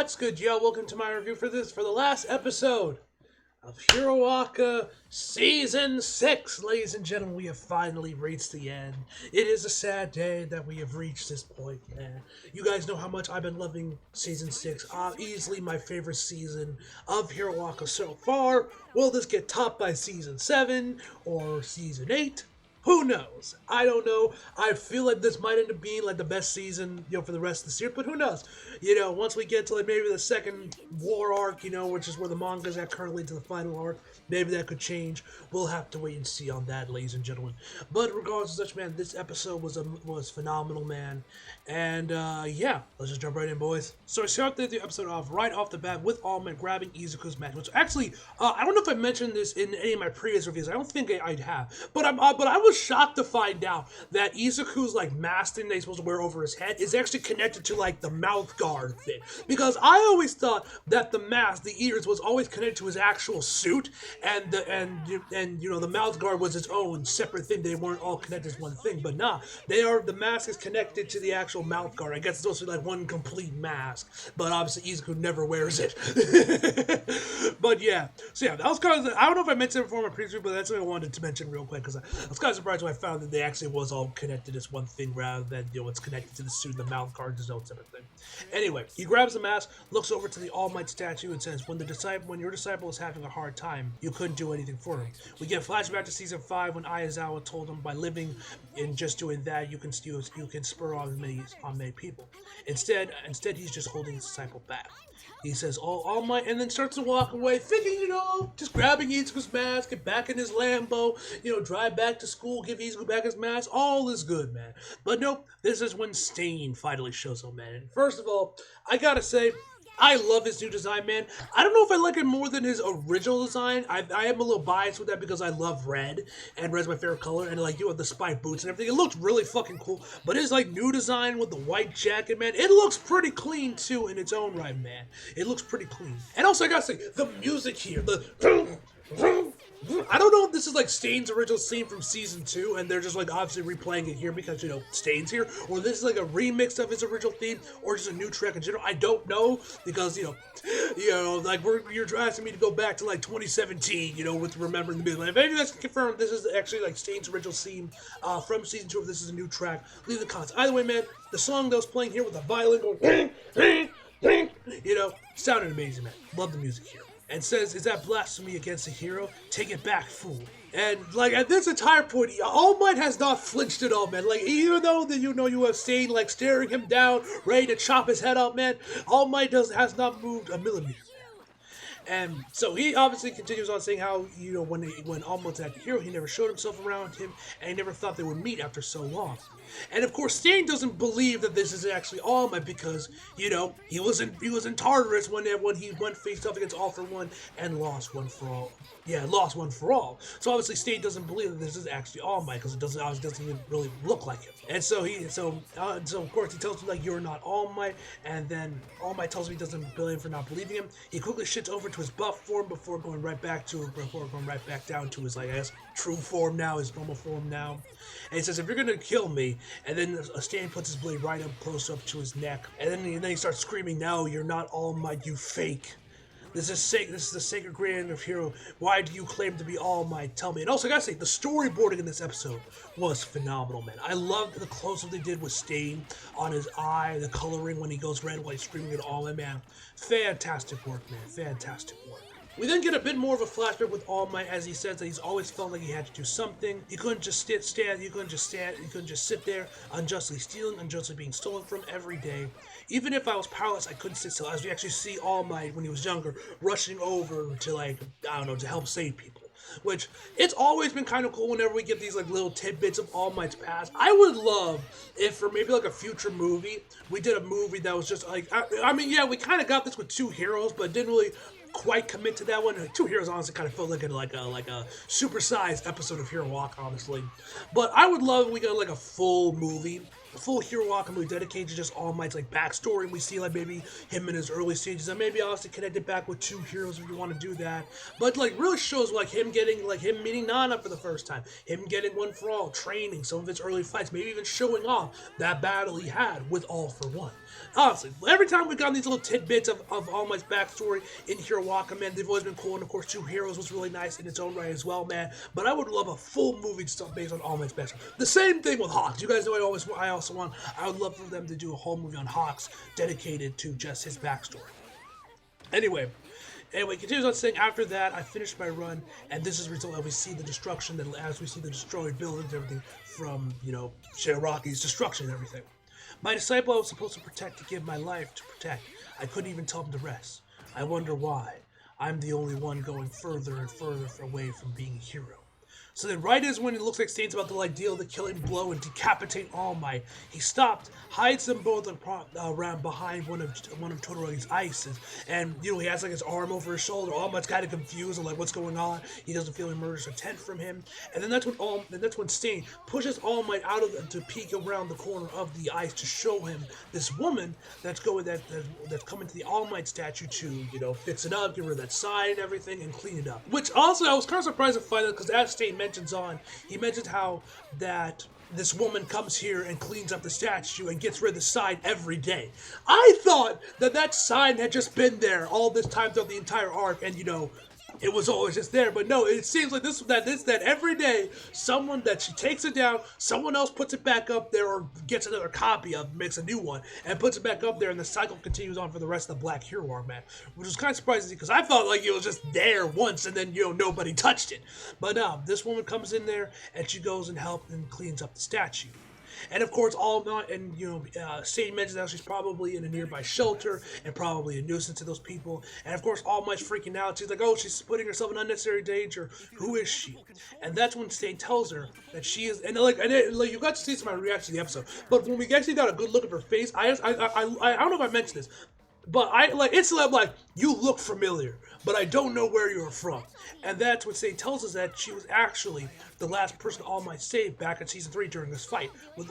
What's good, yo? Welcome to my review for the last episode of Hiroaka Season 6. Ladies and gentlemen, we have finally reached the end. It is a sad day that we have reached this point, man. You guys know how much I've been loving Season 6. Easily my favorite season of Hiroaka so far. Will this get topped by Season 7 or Season 8? Who knows? I don't know. I feel like this might end up being like the best season, for the rest of this year, but who knows? Once we get to like maybe the second war arc, which is where the manga's at currently, to the final arc, maybe that could change. We'll have to wait and see on that, ladies and gentlemen. But regardless of such, man, this episode was phenomenal, man. And yeah, let's just jump right in, boys. So I started the episode off right off the bat with All Might grabbing Izuku's match, which actually, I don't know if I mentioned this in any of my previous reviews. I don't think I'd have, but I was shocked to find out that Izuku's like mask thing that he's supposed to wear over his head is actually connected to like the mouth guard thing. Because I always thought that the mask, the ears, was always connected to his actual suit, and the mouth guard was its own separate thing. They weren't all connected as one thing. But nah, the mask is connected to the actual mouth guard. I guess it's also like one complete mask. But obviously Izuku never wears it. But yeah, so yeah, that was kind of, I don't know if I mentioned it before in my previous review, but that's what I wanted to mention real quick, because I was kind of surprised when I found that they actually was all connected as one thing rather than, it's connected to the suit and the mouth guard, his own separate thing. Anyway, he grabs the mask, looks over to the All Might statue and says, when your disciple is having a hard time, you couldn't do anything for him. We get a flashback to season 5 when Aizawa told him by living and just doing that, you can spur on many people. Instead, he's just holding his disciple back. He says, All Might, and then starts to walk away, thinking, just grabbing Izuku's mask, get back in his Lambo, drive back to school, give Izuku back his mask. All is good, man. But nope, this is when Stain finally shows up, man. And first of all, I gotta say, I love his new design, man. I don't know if I like it more than his original design. I am a little biased with that because I love red, and red's my favorite color, and like, the spike boots and everything. It looked really fucking cool. But his like new design with the white jacket, man, it looks pretty clean too in its own right, man. It looks pretty clean. And also, I gotta say, the music here, I don't know if this is like Stain's original scene from season 2 and they're just like obviously replaying it here because Stain's here, or this is like a remix of his original theme, or just a new track in general. I don't know because like you're asking me to go back to like 2017, with remembering the beginning. If any of you guys can confirm this is actually like Stain's original theme from season 2, if this is a new track, leave the comments. Either way, man, the song that was playing here with the violin going sounded amazing, man. Love the music here. And says, is that blasphemy against a hero? Take it back, fool. And, like, at this entire point, All Might has not flinched at all, man. Like, even though that you have Stain, like, staring him down, ready to chop his head off, man, All Might has not moved a millimeter. And so he obviously continues on saying how, when All Might's at the hero, he never showed himself around him, and he never thought they would meet after so long. And of course, Stain doesn't believe that this is actually All Might because, he was in Tartarus when he went face off against All for One and lost one for all. Yeah, lost one for all. So obviously, Stain doesn't believe that this is actually All Might because it doesn't even really look like him. And so of course he tells him like you're not All Might, and then All Might tells him he doesn't blame him for not believing him. He quickly shifts over to his buff form before going right back down to his true form now, his normal form now. And he says, if you're gonna kill me, and then Stain puts his blade right up close up to his neck, and then he starts screaming, no, you're not All Might, you fake. This is the sacred gradient of hero. Why do you claim to be All Might? Tell me. And also, I gotta say, the storyboarding in this episode was phenomenal, man. I loved the close-up they did with Stain on his eye, the coloring when he goes red while he's screaming at All Might, man. Fantastic work, man. Fantastic work. We then get a bit more of a flashback with All Might as he says that he's always felt like he had to do something. He couldn't just sit there unjustly stealing, unjustly being stolen from every day. Even if I was powerless, I couldn't sit still. As we actually see All Might when he was younger, rushing over to to help save people. Which, it's always been kind of cool whenever we get these little tidbits of All Might's past. I would love if for maybe a future movie, we did a movie that was just I mean, yeah, we kind of got this with Two Heroes, but didn't really quite commit to that one. Two Heroes honestly kind of felt like a supersized episode of Hero Walk, honestly. But I would love if we got a full movie a full Hero Waka movie dedicated to just All Might's like backstory. We see like maybe him in his early stages, and maybe obviously connect it back with two heroes if you want to do that. But like really shows like him meeting Nana for the first time, him getting One For All, training some of his early fights, maybe even showing off that battle he had with All For One. Honestly, every time we've gotten these little tidbits of All Might's backstory in Hero Waka, man, they've always been cool. And of course, Two Heroes was really nice in its own right as well, man. But I would love a full movie stuff based on All Might's backstory. The same thing with Hawks. You guys know I would love for them to do a whole movie on Hawks dedicated to just his backstory. Anyway, continues on saying, after that, I finished my run, and this is the result. We see the destruction, that as we see the destroyed buildings, everything from, Shiraki's destruction and everything. My disciple I was supposed to protect, to give my life to protect. I couldn't even tell him to rest. I wonder why. I'm the only one going further and further away from being a hero. So then right as when it looks like Stain's about to deal the killing blow and decapitate All Might, he stopped, hides them both around behind one of Todoroki's ices, and he has his arm over his shoulder. All Might's kind of confused and what's going on. He doesn't feel he murders a tent from him, and then that's when Stain pushes All Might out of to peek around the corner of the ice to show him this woman that's coming to the All Might statue to fix it up, give her that sign and everything, and clean it up. Which also I was kind of surprised to find out, because as Stain he mentions how that this woman comes here and cleans up the statue and gets rid of the sign every day. I thought that sign had just been there all this time throughout the entire arc, and it was always just there. But no, it seems like that every day someone that she takes it down, someone else puts it back up there or gets another copy of, makes a new one and puts it back up there, and the cycle continues on for the rest of the Black Hero arc, man. Which was kind of surprising because I felt like it was just there once and then nobody touched it. But no, this woman comes in there and she goes and helps and cleans up the statue. And of course, Satan mentions that she's probably in a nearby shelter and probably a nuisance to those people. And of course, All Might's freaking out. She's like, "Oh, she's putting herself in unnecessary danger. Who is she?" And that's when Satan tells her that she is. And you got to see some of my reaction to the episode. But when we actually got a good look at her face, I don't know if I mentioned this, but instantly I'm like, "You look familiar, but I don't know where you're from." And that's what Satan tells us, that she was actually the last person All Might saved back in season 3 during this fight with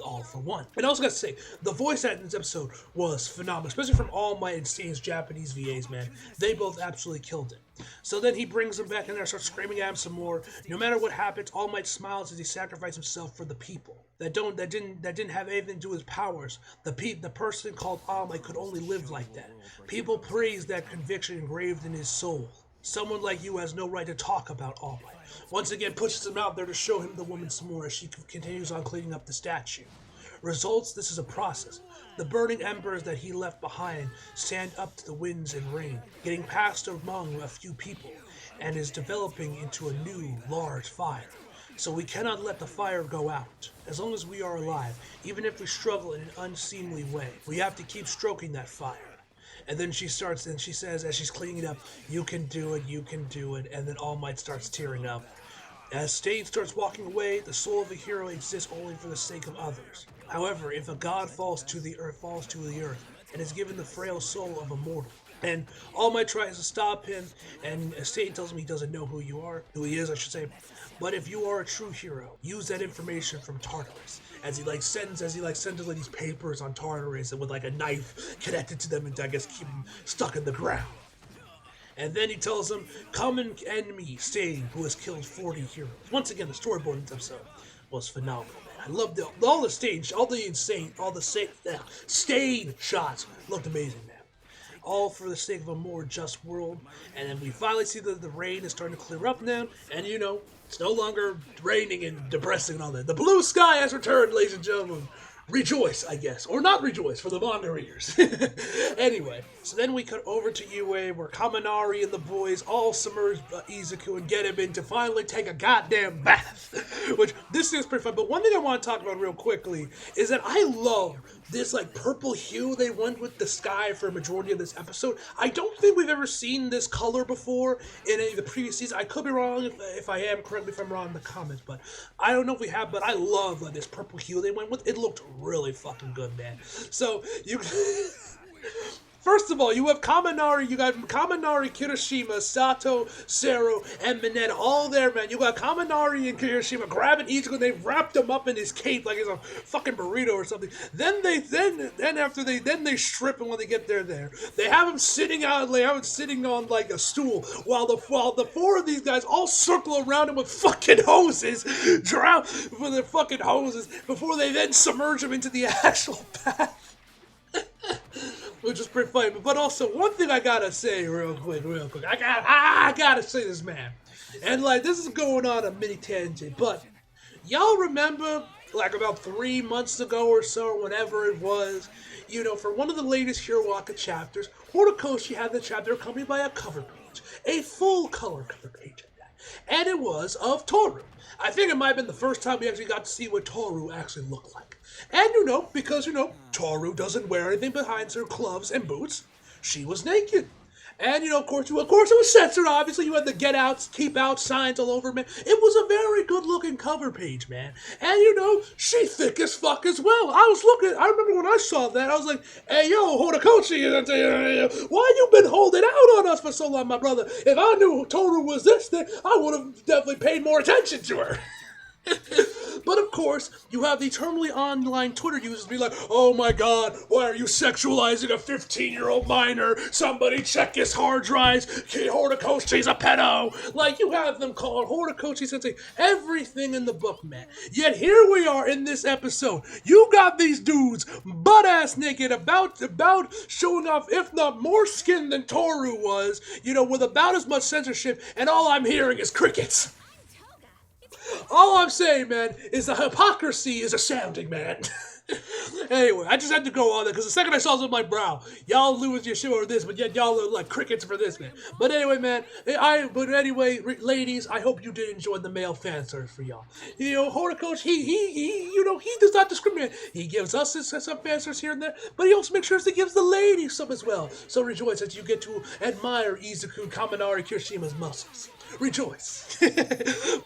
All For One. And I also got to say, the voice acting in this episode was phenomenal, especially from All Might and Stain's Japanese VAs, man. They both absolutely killed it. So then he brings him back in there, starts screaming at him some more. No matter what happens, All Might smiles as he sacrificed himself for the people that didn't have anything to do with his powers. The person called All Might could only live like that. People praise that conviction engraved in his soul. Someone like you has no right to talk about All Might. Once again, pushes him out there to show him the woman some more as she continues on cleaning up the statue. Results: this is a process. The burning embers that he left behind stand up to the winds and rain, getting passed among a few people, and is developing into a new, large fire. So we cannot let the fire go out. As long as we are alive, even if we struggle in an unseemly way, we have to keep stroking that fire. And then she says, as she's cleaning it up, "You can do it, you can do it," and then All Might starts tearing up. As Stain starts walking away, the soul of a hero exists only for the sake of others. However, if a god falls to the earth, and is given the frail soul of a mortal, and All Might tries to stop him, and Satan tells him he doesn't know who he is, I should say. But if you are a true hero, use that information from Tartarus. As he sends these papers on Tartarus, and with a knife connected to them, and I guess keep them stuck in the ground. And then he tells him, "Come and end me, Stain, who has killed 40 heroes." Once again, the storyboard in this episode was phenomenal, man. I loved all the Stain shots looked amazing, man. All for the sake of a more just world. And then we finally see that the rain is starting to clear up now, and it's no longer raining and depressing and all that. The blue sky has returned, ladies and gentlemen. Rejoice, I guess. Or not rejoice for the manga readers. Anyway, so then we cut over to UA, where Kaminari and the boys all submerge Izuku and get him in to finally take a goddamn bath. Which, this is pretty fun. But one thing I want to talk about real quickly is that I love this purple hue they went with the sky for a majority of this episode. I don't think we've ever seen this color before in any of the previous seasons. I could be wrong. If I am, correct me if I'm wrong in the comments, but I don't know if we have. But I love this purple hue they went with. It looked really fucking good, man. So First of all, you have Kaminari, you got Kaminari, Kirishima, Sato, Seru, and Mineta all there, man. You got Kaminari and Kirishima grabbing Ichigo, and they wrapped him up in his cape like he's a fucking burrito or something. Then they strip him when they get there. They have him sitting on like a stool while the four of these guys all circle around him with fucking hoses, drown with their fucking hoses before they then submerge him into the actual bath. Which is pretty funny. But also, one thing I gotta say real quick. I gotta say this, man. And, like, this is going on a mini tangent, but y'all remember, like, about 3 months ago or so, or whatever it was, you know, for one of the latest Hiroaka chapters, Horikoshi had the chapter accompanied by a cover page. A full-color cover page. And it was of Toru. I think it might have been the first time we actually got to see what Toru actually looked like. And, you know, because, you know, Toru doesn't wear anything behind her gloves and boots, she was naked. And, you know, of course it was censored, obviously. You had the get out, keep out signs all over, man. It was a very good-looking cover page, man. And, you know, she thick as fuck as well. I remember when I saw that, I was like, hey, yo, Horikoshi, why you been holding out on us for so long, my brother? If I knew Toru was this thing, I would have definitely paid more attention to her. But of course, you have the eternally online Twitter users be like, oh my god, why are you sexualizing a 15-year-old minor? Somebody check his hard drives. Horikoshi's a pedo. Like, you have them calling Horikoshi Sensei everything in the book, man. Yet here we are in this episode. You got these dudes butt-ass naked about showing off, if not more skin than Toru was, you know, with about as much censorship, and all I'm hearing is crickets. All I'm saying, man, is the hypocrisy is astounding, man. Anyway, I just had to go on there, because the second I saw it on my brow, y'all lose your shit over this, but yet y'all are like crickets for this, man. But anyway, man, ladies, I hope you did enjoy the male fan service for y'all. You know, Horikoshi, he does not discriminate. He gives us some fan service here and there, but he also makes sure he gives the ladies some as well. So rejoice that you get to admire Izuku, Kaminari, Kirishima's muscles. Rejoice.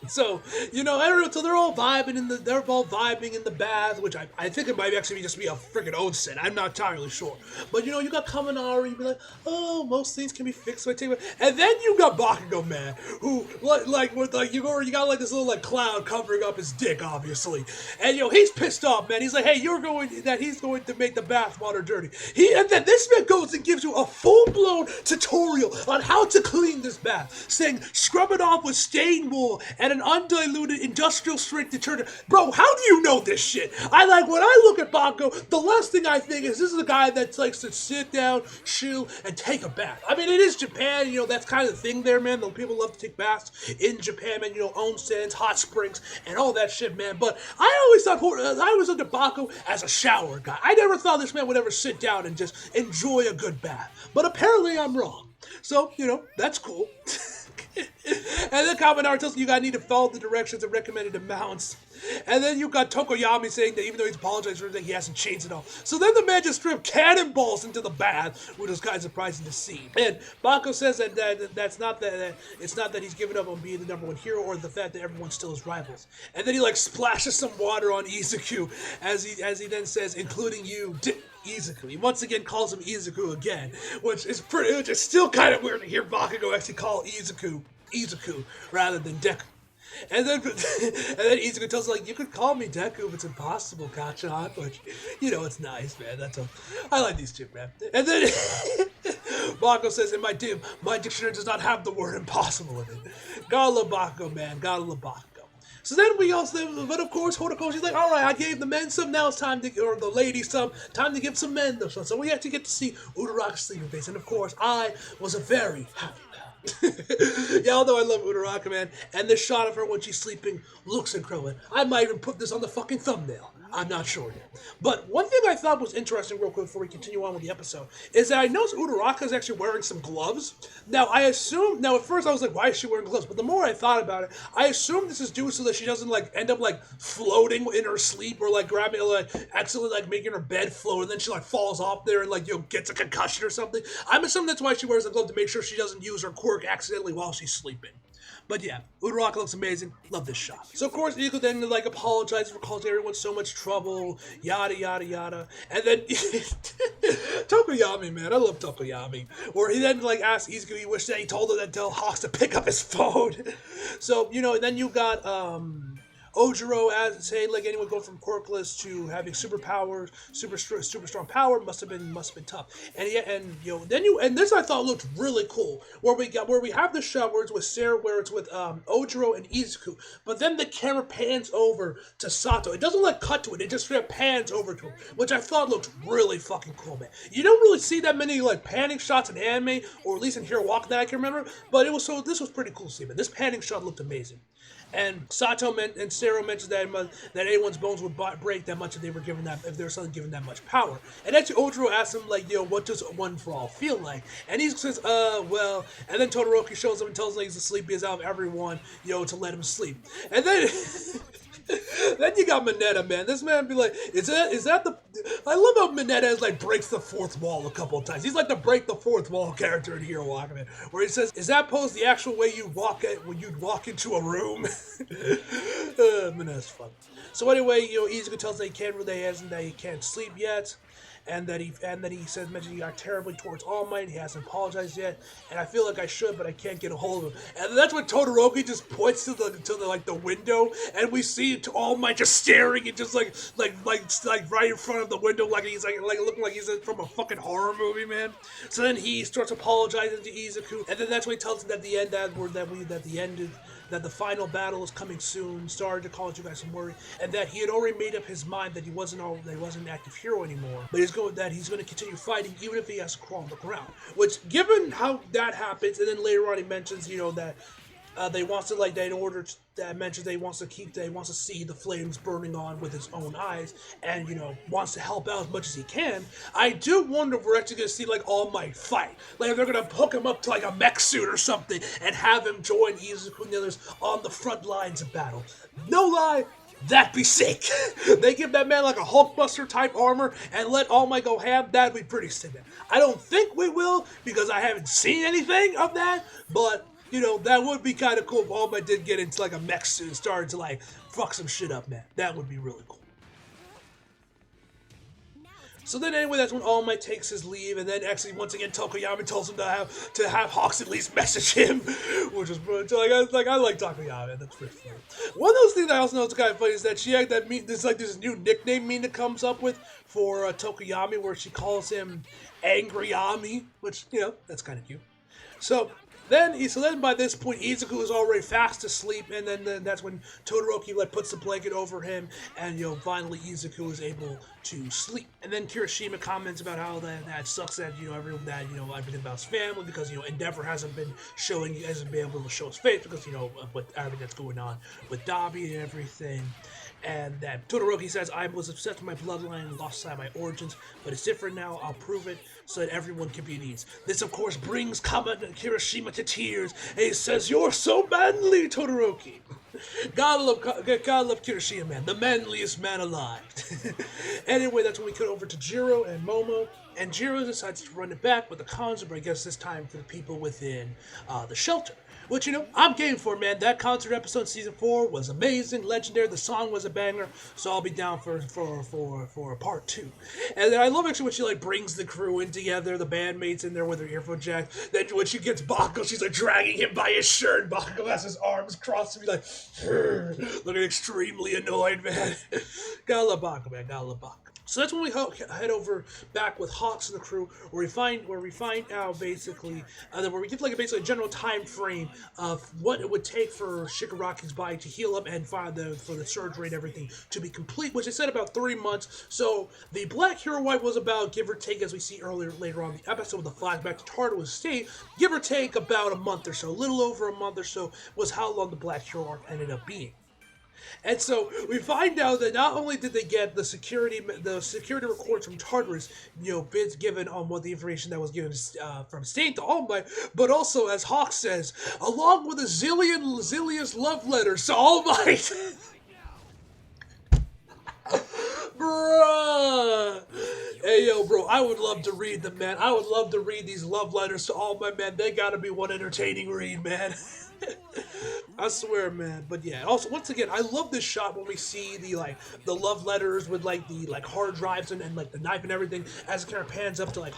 So, you know, so they're all vibing in the bath, which I think it might actually just be a freaking onsen. I'm not entirely sure. But, you know, you got Kaminari, you be like, oh, most things can be fixed by taking. And then you got Bakugo, man, who, you got like this little, like, cloud covering up his dick, obviously. And, you know, he's pissed off, man. He's like, hey, he's going to make the bath water dirty. And then this man goes and gives you a full-blown tutorial on how to clean this bath, saying, scrub it off with stain wool and an undiluted industrial strength detergent. Bro, how do you know this shit? When I look at Bakugo, the last thing I think is this is a guy that likes to sit down, chill, and take a bath. I mean, it is Japan, you know, that's kind of the thing there, man. The people love to take baths in Japan, man, you know, onsens, hot springs, and all that shit, man. But I always thought, I always looked at Bakugo as a shower guy. I never thought this man would ever sit down and just enjoy a good bath. But apparently I'm wrong. So, you know, that's cool. And then Kaminari tells you guys need to follow the directions and recommended amounts. And then you got Tokoyami saying that even though he's apologized for everything, he hasn't changed it all. So then the man just stripped cannonballs into the bath, which was kind of surprising to see. And Bakugo says that it's not that he's given up on being the #1 hero or the fact that everyone's still his rivals. And then he like splashes some water on Izuku as he then says, including you, Izuku. He once again calls him Izuku again, which is still kind of weird to hear Bakugo actually call Izuku rather than Deku. And then Izuku tells him, like, you could call me Deku if it's impossible, Kachan, which, you know, it's nice, man. I like these two, man. And then Bakugo says, in my dictionary does not have the word impossible in it. Gotta love Bakugo, man. Gotta love Bakugo. So then but of course, Horikoshi's like, all right, I gave the men some, now it's time or the ladies some, time to give some men some. So we actually get to see Uraraka's sleeping face. And of course, I was a very happy Y'all know I love Uraraka, man. And this shot of her when she's sleeping looks incredible. I might even put this on the fucking thumbnail. I'm not sure yet. But one thing I thought was interesting real quick before we continue on with the episode is that I noticed Uraraka is actually wearing some gloves. Now, at first I was like, why is she wearing gloves? But the more I thought about it, I assume this is due so that she doesn't, like, end up, like, floating in her sleep or, like, grabbing, like, accidentally, like, making her bed float and then she, like, falls off there and, like, you know, gets a concussion or something. I'm assuming that's why she wears a glove, to make sure she doesn't use her quirk accidentally while she's sleeping. But yeah, Uraraka looks amazing. Love this shot. So of course Izuku then like apologizes for causing everyone so much trouble, yada yada yada. And then Tokoyami, man, I love Tokoyami. Where he then like asks Izuku, he wished that he told him that tell Hawks to pick up his phone. So, and then you got Ojiro as say like anyone go from quirkless to having superpowers, super strong power must have been tough. And yeah, and this I thought looked really cool where we have the shot where it's with Sarah, where it's with Ojiro and Izuku, but then the camera pans over to Sato. It doesn't like cut to it; it just straight pans over to him, which I thought looked really fucking cool, man. You don't really see that many like panning shots in anime, or at least in Hiroaka that I can remember. But this was pretty cool to see, man. This panning shot looked amazing. And Sato and Sarah mentioned that anyone's bones would break that much if they were given that much power. And actually Ojiro asked him like, what does one for all feel like? And he says, well. And then Todoroki shows up and tells him he's the sleepiest out of everyone, to let him sleep. And then. Then you got Mineta, man. This man be like, is that the... I love how Mineta like breaks the fourth wall a couple of times. He's like the break the fourth wall character in Hero Walker, man. Where he says, is that pose the actual way you when you'd walk into a room? Mineta's fun. So anyway, Izuku tells that he can't sleep yet. And that he mentioned he got terribly towards All Might. He hasn't apologized yet, and I feel like I should, but I can't get a hold of him. And that's when Todoroki just points to the window, and we see All Might just staring and just like right in front of the window, like he's like looking like he's from a fucking horror movie, man. So then he starts apologizing to Izuku, and then that's when he tells him at the end that the final battle is coming soon. Sorry to cause you guys some worry, and that he had already made up his mind that he wasn't an active hero anymore, but he's going to continue fighting even if he has to crawl on the ground. Which, given how that happens, and then later on he mentions that they wants to they wants to see the flames burning on with his own eyes, and wants to help out as much as he can. I do wonder if we're actually gonna see like All Might fight, like if they're gonna hook him up to like a mech suit or something and have him join Izuku and the others on the front lines of battle. No lie, that'd be sick. They give that man like a Hulkbuster type armor and let All Might go ham. That'd be pretty sick. I don't think we will because I haven't seen anything of that, but that would be kind of cool if All Might did get into like a mech suit and started to like fuck some shit up, man. That would be really cool. So then anyway, that's when All Might takes his leave, and then actually once again Tokoyami tells him to have Hawks at least message him, which is like I like Tokoyami. That's pretty funny. One of those things I also know is kind of funny is that she had this new nickname Mina comes up with for Tokoyami, where she calls him Angry Ami, which that's kind of cute. So then by this point Izuku is already fast asleep, and then that's when Todoroki puts the blanket over him, and finally Izuku is able to sleep. And then Kirishima comments about how that sucks that everything about his family, because Endeavor hasn't been able to show his face because with everything that's going on with Dabi and everything. And that Todoroki says, I was obsessed with my bloodline and lost sight of my origins, but it's different now. I'll prove it so that everyone can be at ease. This, of course, brings Kirishima to tears, and he says, you're so manly, Todoroki. Gotta love Kirishima, man. The manliest man alive. Anyway, that's when we cut over to Jiro and Momo. And Jiro decides to run it back with the concert, but I guess this time for the people within the shelter. Which, I'm game for, man. That concert episode in season 4 was amazing, legendary. The song was a banger, so I'll be down for a part 2. And then I love actually when she brings the crew in together, the bandmates in there with her earphone jack. Then when she gets Bakugo, she's dragging him by his shirt. And Bakugo has his arms crossed to be looking extremely annoyed, man. Gotta love Bakugo, man. Gotta love Bakugo. So that's when we head over back with Hawks and the crew, where we find out basically where we get basically a general time frame of what it would take for Shigaraki's body to heal up and for the surgery and everything to be complete, which I said about 3 months. So the Black Hero Wife was about, give or take, as we see later on in the episode with the flashback to Tartarus State, give or take about a month or so, a little over a month or so was how long the Black Hero arc ended up being. And so we find out that not only did they get the security records from Tartarus, bids given on what the information that was given from Stain to All Might, but also, as Hawk says, along with a zillion love letters to All Might. Bruh. Hey yo, bro, I would love to read them, man. I would love to read these love letters to all my men. They gotta be one entertaining read, man. I swear, man. But yeah, also once again, I love this shot when we see the love letters with the hard drives and like the knife and everything as the camera pans up to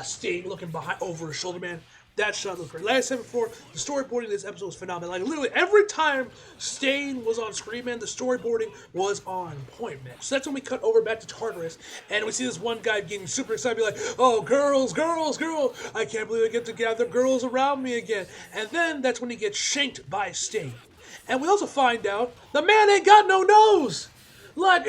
Sting looking behind over his shoulder, man. That shot looked great. Like I said before, the storyboarding in this episode was phenomenal. Like literally every time Stain was on screen, man, the storyboarding was on point, man. So that's when we cut over back to Tartarus, and we see this one guy getting super excited, be like, "Oh, girls, girls, girls! I can't believe I get to gather girls around me again." And then that's when he gets shanked by Stain. And we also find out the man ain't got no nose. Like,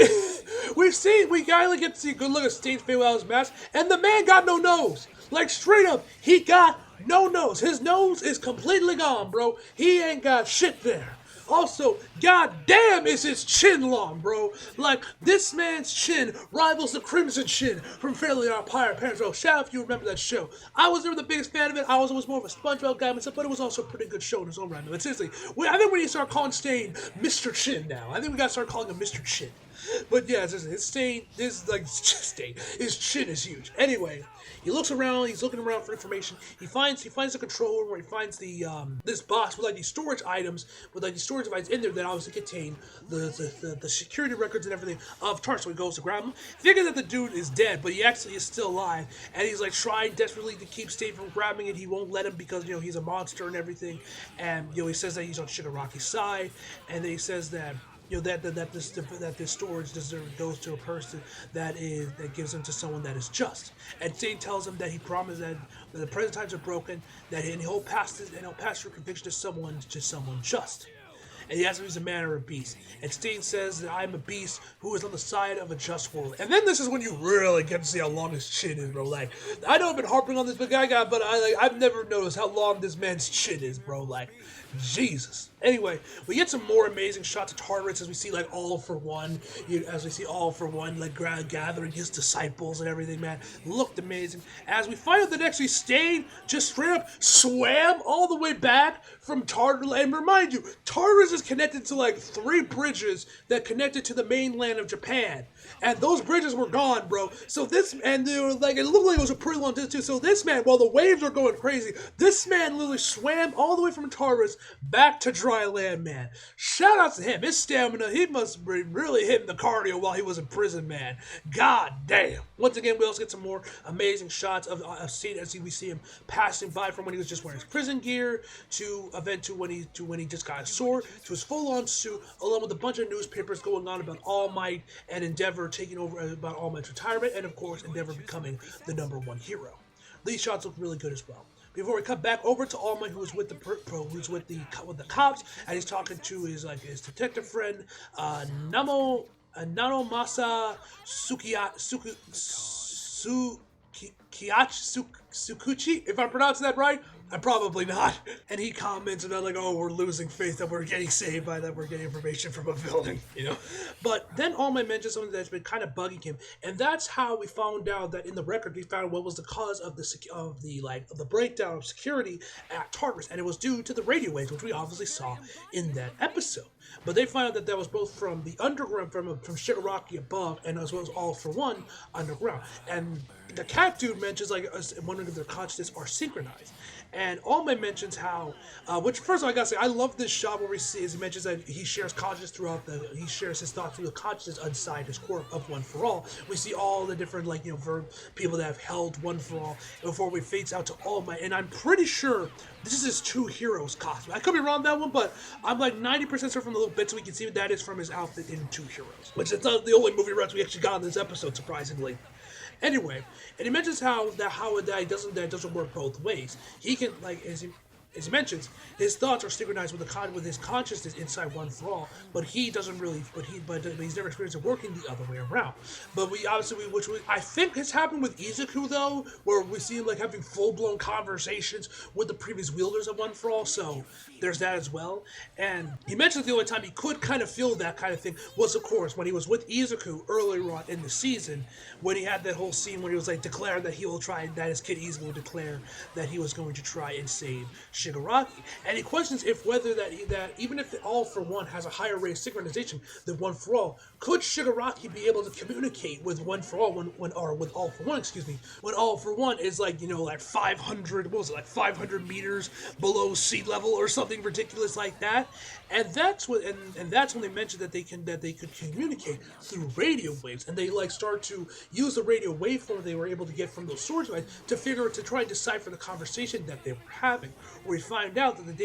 we finally get to see a good look at Stain's face without his mask, and the man got no nose. Like, straight up, he got no nose. His nose is completely gone, bro. He ain't got shit there. Also, goddamn is his chin long, bro. Like, this man's chin rivals the Crimson Chin from Fairly Odd Parents. Oh, shout out if you remember that show. I was never the biggest fan of it. I was always more of a SpongeBob guy myself, but it was also a pretty good show in its own right. But seriously, I think we need to start calling Stain Mr. Chin now. I think we gotta start calling him Mr. Chin. But yeah, his Stain, his chin is huge. Anyway, he looks around. He's looking around for information. He finds the control room where he finds the this box with like these storage items, with like these storage devices in there that obviously contain the security records and everything of Tartarus. So he goes to grab them. Figures that the dude is dead, but he actually is still alive, and he's like trying desperately to keep Stain from grabbing it. He won't let him because he's a monster and everything, and he says that he's on Shigaraki's side, and then he says that. That this storage goes to a person that gives them to someone that is just. And Stain tells him that he promised that the present times are broken, that he'll pass through conviction to someone just. And he asks if he's a man or a beast. And Stain says that I'm a beast who is on the side of a just world. And then this is when you really get to see how long his chin is, bro. Like, I know I've been harping on this big guy, but I've never noticed how long this man's chin is, bro. Like, Jesus. Anyway, we get some more amazing shots of Tartarus as we see All For One, gathering his disciples and everything, man. Looked amazing. As we find out that actually Stain just straight up swam all the way back from Tartarus. And remind you, Tartarus is connected to 3 bridges that connected to the mainland of Japan. And those bridges were gone, bro. So it looked like it was a pretty long distance too. So this man, while the waves are going crazy, this man literally swam all the way from Tartarus back to dry land, man. Shout out to him. His stamina, he must be really hitting the cardio while he was in prison, man. God damn. Once again, we also get some more amazing shots of Stain as we see him passing by from when he was just wearing his prison gear to when he just got a sword to his full-on suit, along with a bunch of newspapers going on about All Might and Endeavor taking over, about All Might's retirement, and of course Endeavor becoming the #1 hero. These shots look really good as well. Before we cut back over to All Might, who was with the cops, and he's talking to his detective friend, Nanomasa Sukuchi, if I'm pronouncing that right. I'm probably not. And he comments about oh, we're losing faith that we're getting saved by that we're getting information from a building, But then All Might mentions something that's been kind of bugging him, and that's how we found out that in the record we found what was the cause of the breakdown of security at Tartarus, and it was due to the radio waves, which we obviously saw in that episode. But they found out that was both from the underground, from Shigaraki above, and as well as All For One underground. And the cat dude mentions wondering if their consciousness are synchronized. And All Might mentions how, which first of all I gotta say, I love this shot where we see, as he mentions that he shares consciousness he shares his thoughts through the consciousness inside his core of One For All. We see all the different people that have held One For All before we fades out to All Might. And I'm pretty sure this is his Two Heroes costume. I could be wrong on that one, but I'm 90% sure from the little bits we can see that is from his outfit in Two Heroes, which is the only movie reference we actually got in this episode, surprisingly. Anyway, and he mentions how it doesn't work both ways. He can as he mentions, his thoughts are synchronized with his consciousness inside One For All, but he doesn't really, he's never experienced it working the other way around. But I think has happened with Izuku though, where we see him having full-blown conversations with the previous wielders of One For All, so there's that as well. And he mentions the only time he could kind of feel that kind of thing was, of course, when he was with Izuku earlier on in the season, when he had that whole scene where he was declaring that his kid Izuku would declare that he was going to try and save Shigaraki, and he questions if whether that even if the All for One has a higher rate of synchronization than One for All, could Shigaraki be able to communicate with One for All with All for One, when All for One is like, like 500, what was it, like 500 meters below sea level or something ridiculous like that, and that's what and that's when they mentioned that they could communicate through radio waves, and they like start to use the radio waveform they were able to get from those swords to try and decipher the conversation that they were having. Where we find out that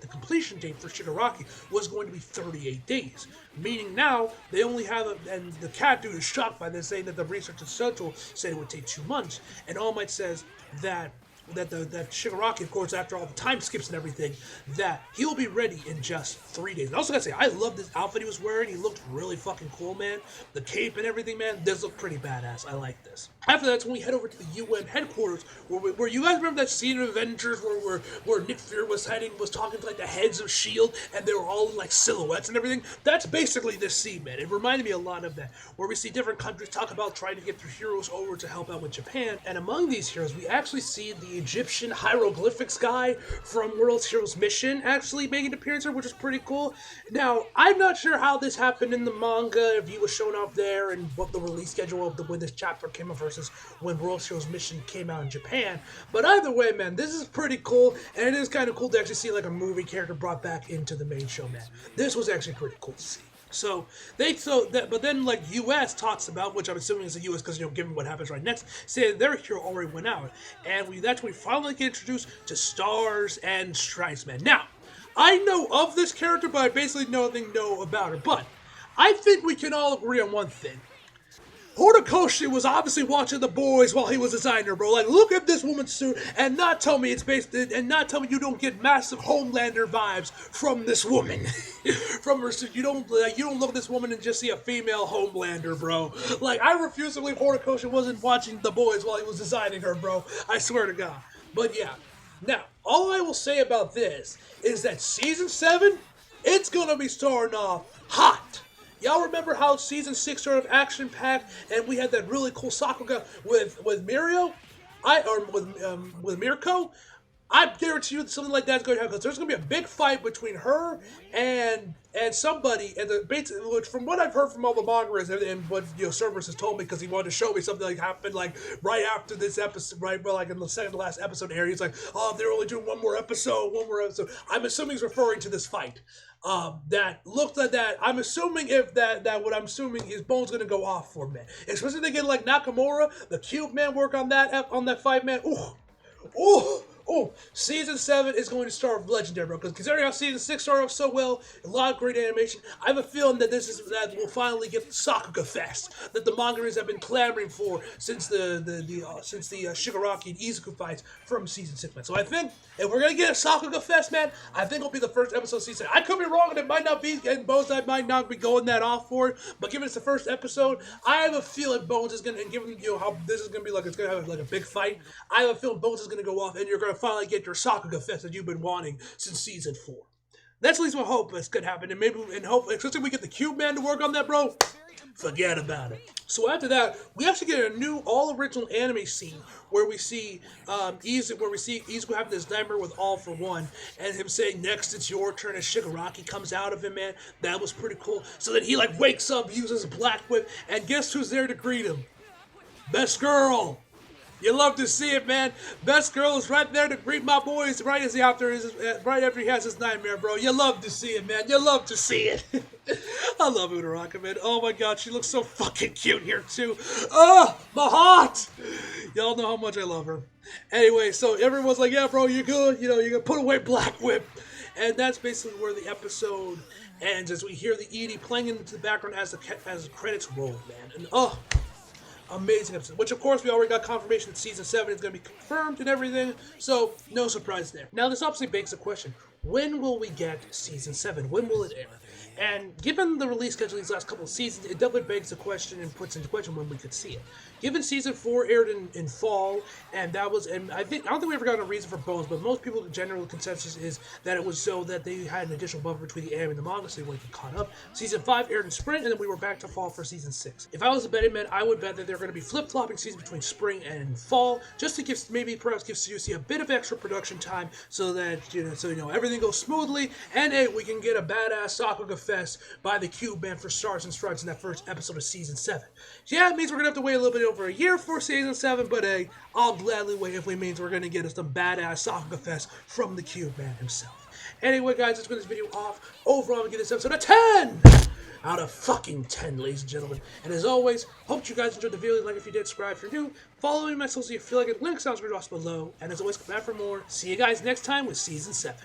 the completion date for Shigaraki was going to be 38 days, meaning now they only have and the cat dude is shocked by this, saying that the research at Central said it would take 2 months, and All Might says that Shigaraki, of course, after all the time skips and everything, that he will be ready in just 3 days. And I also gotta say, I love this outfit he was wearing. He looked really fucking cool, man. The cape and everything, man. This looked pretty badass. I like this. After that's when we head over to the UN headquarters, where you guys remember that scene of Avengers where Nick Fury was talking to like the heads of S.H.I.E.L.D. and they were all in like silhouettes and everything. That's basically this scene, man. It reminded me a lot of that, where we see different countries talk about trying to get their heroes over to help out with Japan. And among these heroes, we actually see the Egyptian hieroglyphics guy from World Heroes Mission actually making an appearance here, which is pretty cool. Now, I'm not sure how this happened in the manga, if he was shown up there, and what the release schedule of when this chapter came out versus when World Heroes Mission came out in Japan. But either way, man, this is pretty cool, and it is kind of cool to actually see like a movie character brought back into the main show, man. This was actually pretty cool to see. But then like U.S. talks about, which I'm assuming is the U.S. because given what happens right next, say their hero already went out, and that's when we finally get introduced to Stars and Stripes, man. Now, I know of this character, but I basically know about her. But I think we can all agree on one thing. Horikoshi was obviously watching The Boys while he was designing her, bro. Like, look at this woman's suit, and not tell me not tell me you don't get massive Homelander vibes from this woman, from her suit. You don't look at this woman and just see a female Homelander, bro. Like, I refuse to believe Horikoshi wasn't watching The Boys while he was designing her, bro. I swear to God. But yeah, now all I will say about this is that season 7, it's gonna be starting off hot. Y'all remember how season 6 started action-packed, and we had that really cool Sakuga with Mirio? With Mirko? I guarantee you something like that's going to happen, because there's going to be a big fight between her and somebody, and which from what I've heard from all the mangers and what Cerberus has told me, because he wanted to show me something like happened like right after this episode, right, but like in the second to last episode area, he's like, oh, they're only doing one more episode. I'm assuming he's referring to this fight. That looked like that. I'm assuming what I'm assuming is Bone's gonna go off for, man. Especially if they get like Nakamura, the Cube man, work on that fight, man. Season 7 is going to start with legendary, bro. Because considering how season 6 started off so well, a lot of great animation, I have a feeling that that we'll finally get the Sakuga Fest that the mangaries have been clamoring for since the Shigaraki and Izuku fights from season 6, man. So I think if we're gonna get a Sakuga Fest, man, I think it'll be the first episode of season 7. I could be wrong, and it might not be, and Bones might not be going that off for it. But given it's the first episode, I have a feeling Bones is gonna, and given how this is gonna be like, it's gonna have like a big fight. I have a feeling Bones is gonna go off, and you're gonna finally get your Sakuga Fest that you've been wanting since season 4. That's at least what I hope is gonna happen, and hope, especially if we get the Cube Man to work on that, bro. Forget about it. So after that, we actually get a new all-original anime scene where we see Izuku having this nightmare with All for One, and him saying, "Next, it's your turn." As Shigaraki comes out of him, man, that was pretty cool. So then he like wakes up, uses a black whip, and guess who's there to greet him? Best Girl. You love to see it, man. Best Girl is right there to greet my boys right after he has his nightmare, bro. You love to see it, man. You love to see it. I love Uraraka, man. Oh my God, she looks so fucking cute here too. Oh, my heart. Y'all know how much I love her. Anyway, so everyone's like, "Yeah, bro, you're good. You can put away Black Whip," and that's basically where the episode ends, as we hear the ED playing into the background as the credits roll, man. And amazing episode, which of course we already got confirmation that season 7 is going to be confirmed and everything, so no surprise there. Now this obviously begs the question, when will we get season 7? When will it air? And given the release schedule these last couple of seasons, it definitely begs the question and puts into question when we could see it. Given season 4 aired in fall, and I don't think we ever got a reason for both, but most people's general consensus is that it was so that they had an additional buffer between the anime and the manga, so they would get caught up. Season 5 aired in spring, and then we were back to fall for season 6. If I was a betting man, I would bet that they're going to be flip-flopping seasons between spring and fall, just to perhaps give CUC a bit of extra production time, so that everything goes smoothly, and hey, we can get a badass Sakuga Fest by the Cube Band for Stars and Stripes in that first episode of season 7. So yeah, it means we're going to have to wait a little bit over a year for season 7, but hey, I'll gladly wait if it means we're going to get us some badass Sakuga Fest from the Cube Man himself. Anyway, guys, let's put this video off. Overall, we get this episode a 10 out of fucking 10, ladies and gentlemen. And as always, hope you guys enjoyed the video. Like if you did, subscribe if you're new. Follow me on my socials if you feel like it. Links down below. And as always, come back for more. See you guys next time with season 7.